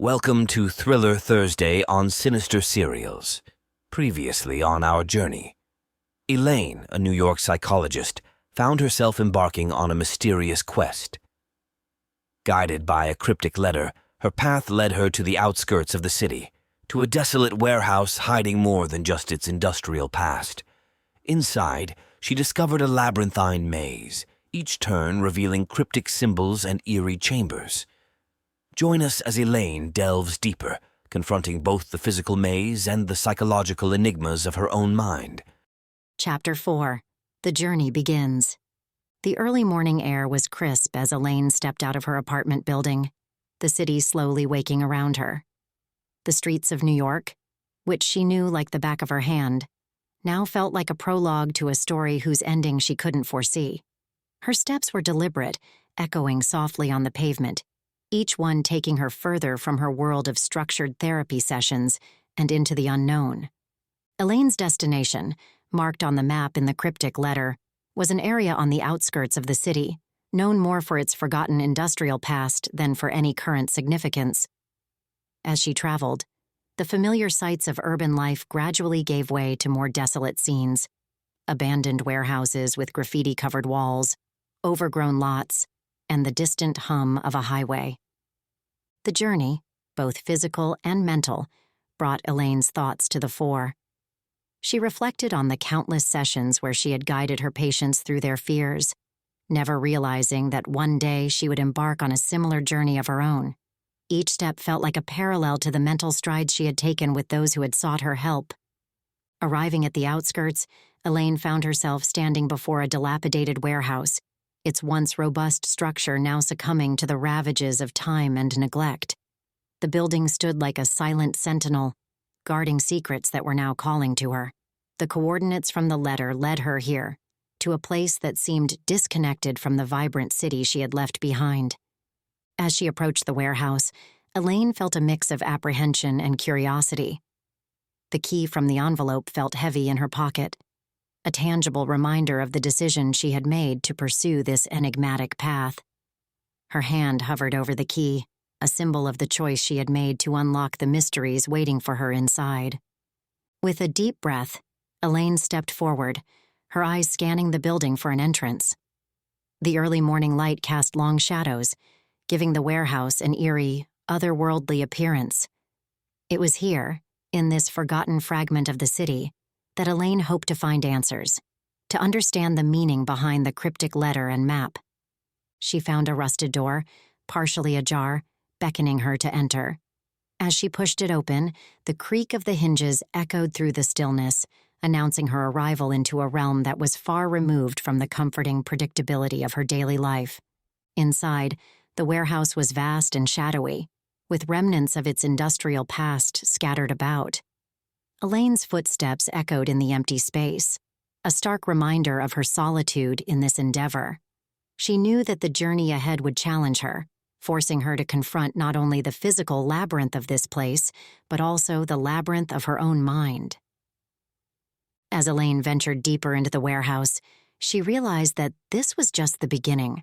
Welcome to Thriller Thursday on Sinister Serials. Previously on our journey, Elaine, a New York psychologist, found herself embarking on a mysterious quest. Guided by a cryptic letter, her path led her to the outskirts of the city, to a desolate warehouse hiding more than just its industrial past. Inside, she discovered a labyrinthine maze, each turn revealing cryptic symbols and eerie chambers. Join us as Elaine delves deeper, confronting both the physical maze and the psychological enigmas of her own mind. Chapter 4. The Journey Begins. The early morning air was crisp as Elaine stepped out of her apartment building, the city slowly waking around her. The streets of New York, which she knew like the back of her hand, now felt like a prologue to a story whose ending she couldn't foresee. Her steps were deliberate, echoing softly on the pavement, each one taking her further from her world of structured therapy sessions and into the unknown. Elaine's destination, marked on the map in the cryptic letter, was an area on the outskirts of the city, known more for its forgotten industrial past than for any current significance. As she traveled, the familiar sights of urban life gradually gave way to more desolate scenes: abandoned warehouses with graffiti-covered walls, overgrown lots, and the distant hum of a highway. The journey, both physical and mental, brought Elaine's thoughts to the fore. She reflected on the countless sessions where she had guided her patients through their fears, never realizing that one day she would embark on a similar journey of her own. Each step felt like a parallel to the mental strides she had taken with those who had sought her help. Arriving at the outskirts, Elaine found herself standing before a dilapidated warehouse, its once robust structure now succumbing to the ravages of time and neglect. The building stood like a silent sentinel, guarding secrets that were now calling to her. The coordinates from the letter led her here, to a place that seemed disconnected from the vibrant city she had left behind. As she approached the warehouse, Elaine felt a mix of apprehension and curiosity. The key from the envelope felt heavy in her pocket, a tangible reminder of the decision she had made to pursue this enigmatic path. Her hand hovered over the key, a symbol of the choice she had made to unlock the mysteries waiting for her inside. With a deep breath, Elaine stepped forward, her eyes scanning the building for an entrance. The early morning light cast long shadows, giving the warehouse an eerie, otherworldly appearance. It was here, in this forgotten fragment of the city, that Elaine hoped to find answers, to understand the meaning behind the cryptic letter and map. She found a rusted door, partially ajar, beckoning her to enter. As she pushed it open, the creak of the hinges echoed through the stillness, announcing her arrival into a realm that was far removed from the comforting predictability of her daily life. Inside, the warehouse was vast and shadowy, with remnants of its industrial past scattered about. Elaine's footsteps echoed in the empty space, a stark reminder of her solitude in this endeavor. She knew that the journey ahead would challenge her, forcing her to confront not only the physical labyrinth of this place, but also the labyrinth of her own mind. As Elaine ventured deeper into the warehouse, she realized that this was just the beginning.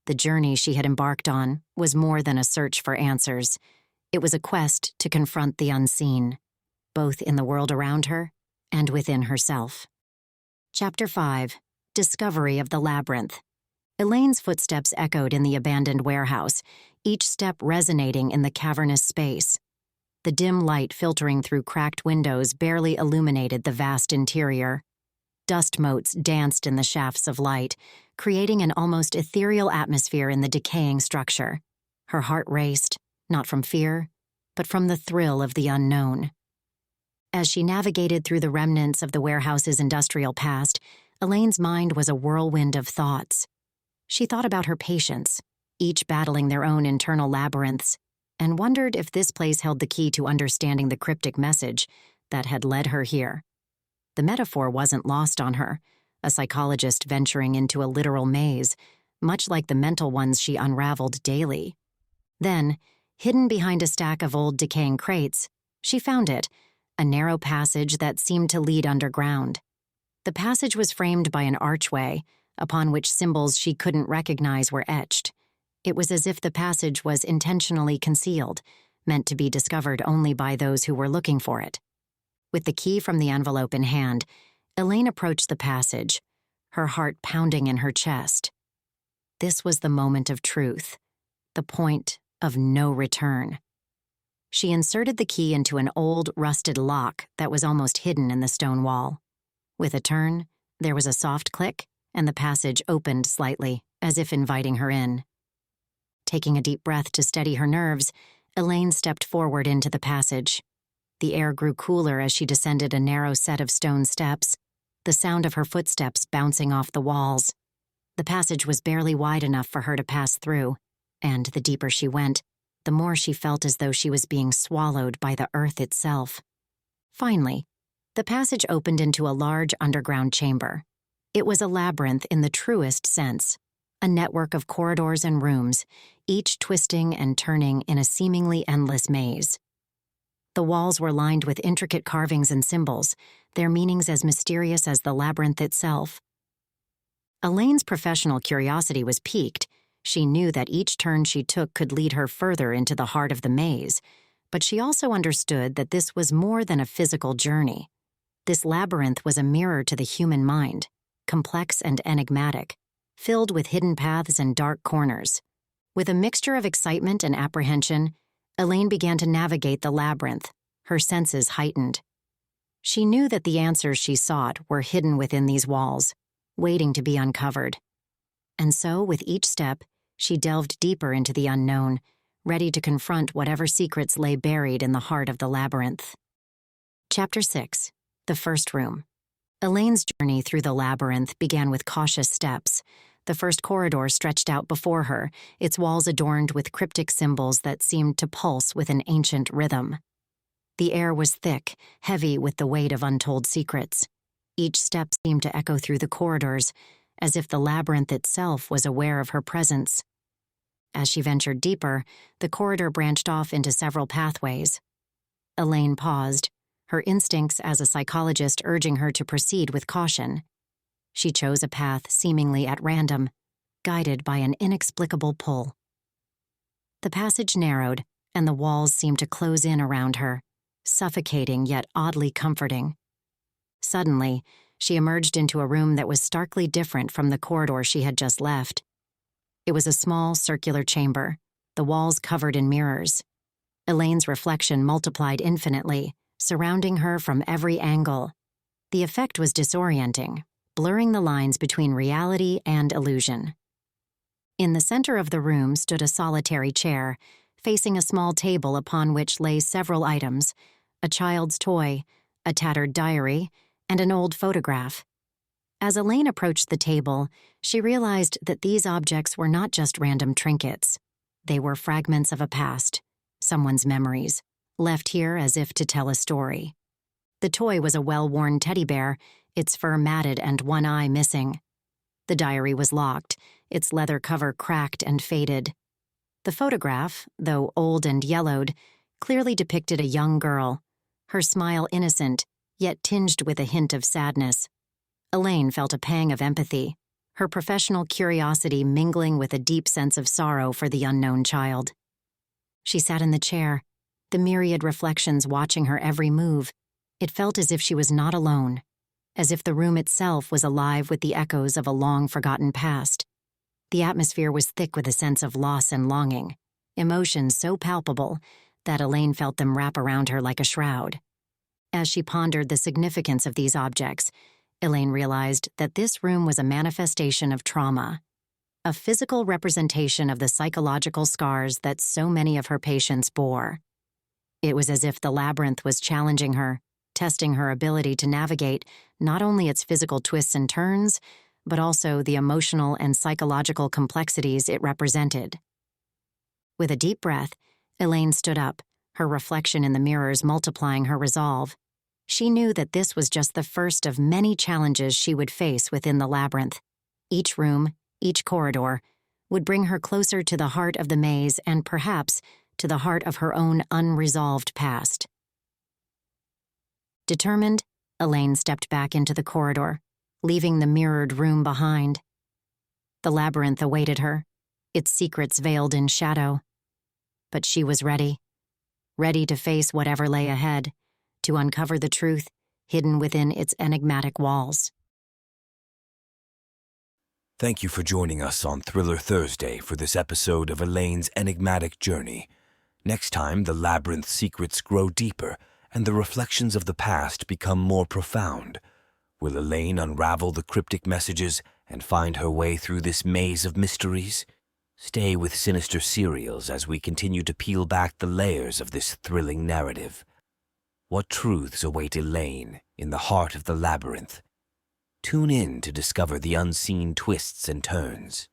The journey she had embarked on was more than a search for answers. It was a quest to confront the unseen, both in the world around her and within herself. Chapter 5. Discovery of the Labyrinth. Elaine's footsteps echoed in the abandoned warehouse, each step resonating in the cavernous space. The dim light filtering through cracked windows barely illuminated the vast interior. Dust motes danced in the shafts of light, creating an almost ethereal atmosphere in the decaying structure. Her heart raced, not from fear, but from the thrill of the unknown. As she navigated through the remnants of the warehouse's industrial past, Elaine's mind was a whirlwind of thoughts. She thought about her patients, each battling their own internal labyrinths, and wondered if this place held the key to understanding the cryptic message that had led her here. The metaphor wasn't lost on her, a psychologist venturing into a literal maze, much like the mental ones she unraveled daily. Then, hidden behind a stack of old decaying crates, she found it, a narrow passage that seemed to lead underground. The passage was framed by an archway, upon which symbols she couldn't recognize were etched. It was as if the passage was intentionally concealed, meant to be discovered only by those who were looking for it. With the key from the envelope in hand, Elaine approached the passage, her heart pounding in her chest. This was the moment of truth, the point of no return. She inserted the key into an old, rusted lock that was almost hidden in the stone wall. With a turn, there was a soft click, and the passage opened slightly, as if inviting her in. Taking a deep breath to steady her nerves, Elaine stepped forward into the passage. The air grew cooler as she descended a narrow set of stone steps, the sound of her footsteps bouncing off the walls. The passage was barely wide enough for her to pass through, and the deeper she went, the more she felt as though she was being swallowed by the earth itself. Finally, the passage opened into a large underground chamber. It was a labyrinth in the truest sense, a network of corridors and rooms, each twisting and turning in a seemingly endless maze. The walls were lined with intricate carvings and symbols, their meanings as mysterious as the labyrinth itself. Elaine's professional curiosity was piqued. She knew that each turn she took could lead her further into the heart of the maze, but she also understood that this was more than a physical journey. This labyrinth was a mirror to the human mind, complex and enigmatic, filled with hidden paths and dark corners. With a mixture of excitement and apprehension, Elaine began to navigate the labyrinth, her senses heightened. She knew that the answers she sought were hidden within these walls, waiting to be uncovered. And so, with each step, she delved deeper into the unknown, ready to confront whatever secrets lay buried in the heart of the labyrinth. Chapter 6. The First Room. Elaine's journey through the labyrinth began with cautious steps. The first corridor stretched out before her, its walls adorned with cryptic symbols that seemed to pulse with an ancient rhythm. The air was thick, heavy with the weight of untold secrets. Each step seemed to echo through the corridors, as if the labyrinth itself was aware of her presence. As she ventured deeper, the corridor branched off into several pathways. Elaine paused, her instincts as a psychologist urging her to proceed with caution. She chose a path seemingly at random, guided by an inexplicable pull. The passage narrowed, and the walls seemed to close in around her, suffocating yet oddly comforting. Suddenly, she emerged into a room that was starkly different from the corridor she had just left. It was a small, circular chamber, the walls covered in mirrors. Elaine's reflection multiplied infinitely, surrounding her from every angle. The effect was disorienting, blurring the lines between reality and illusion. In the center of the room stood a solitary chair, facing a small table upon which lay several items: a child's toy, a tattered diary, and an old photograph. As Elaine approached the table, she realized that these objects were not just random trinkets. They were fragments of a past, someone's memories, left here as if to tell a story. The toy was a well-worn teddy bear, its fur matted and one eye missing. The diary was locked, its leather cover cracked and faded. The photograph, though old and yellowed, clearly depicted a young girl, her smile innocent, yet tinged with a hint of sadness. Elaine felt a pang of empathy, her professional curiosity mingling with a deep sense of sorrow for the unknown child. She sat in the chair, the myriad reflections watching her every move. It felt as if she was not alone, as if the room itself was alive with the echoes of a long-forgotten past. The atmosphere was thick with a sense of loss and longing, emotions so palpable that Elaine felt them wrap around her like a shroud. As she pondered the significance of these objects, Elaine realized that this room was a manifestation of trauma, a physical representation of the psychological scars that so many of her patients bore. It was as if the labyrinth was challenging her, testing her ability to navigate not only its physical twists and turns, but also the emotional and psychological complexities it represented. With a deep breath, Elaine stood up, her reflection in the mirrors multiplying her resolve. She knew that this was just the first of many challenges she would face within the labyrinth. Each room, each corridor, would bring her closer to the heart of the maze and perhaps to the heart of her own unresolved past. Determined, Elaine stepped back into the corridor, leaving the mirrored room behind. The labyrinth awaited her, its secrets veiled in shadow. But she was ready. ready to face whatever lay ahead, to uncover the truth hidden within its enigmatic walls. Thank you for joining us on Thriller Thursday for this episode of Elaine's enigmatic journey. Next time, the Labyrinth secrets grow deeper and the reflections of the past become more profound. Will Elaine unravel the cryptic messages and find her way through this maze of mysteries? Stay with Sinister Serials as we continue to peel back the layers of this thrilling narrative. What truths await Elaine in the heart of the labyrinth? Tune in to discover the unseen twists and turns.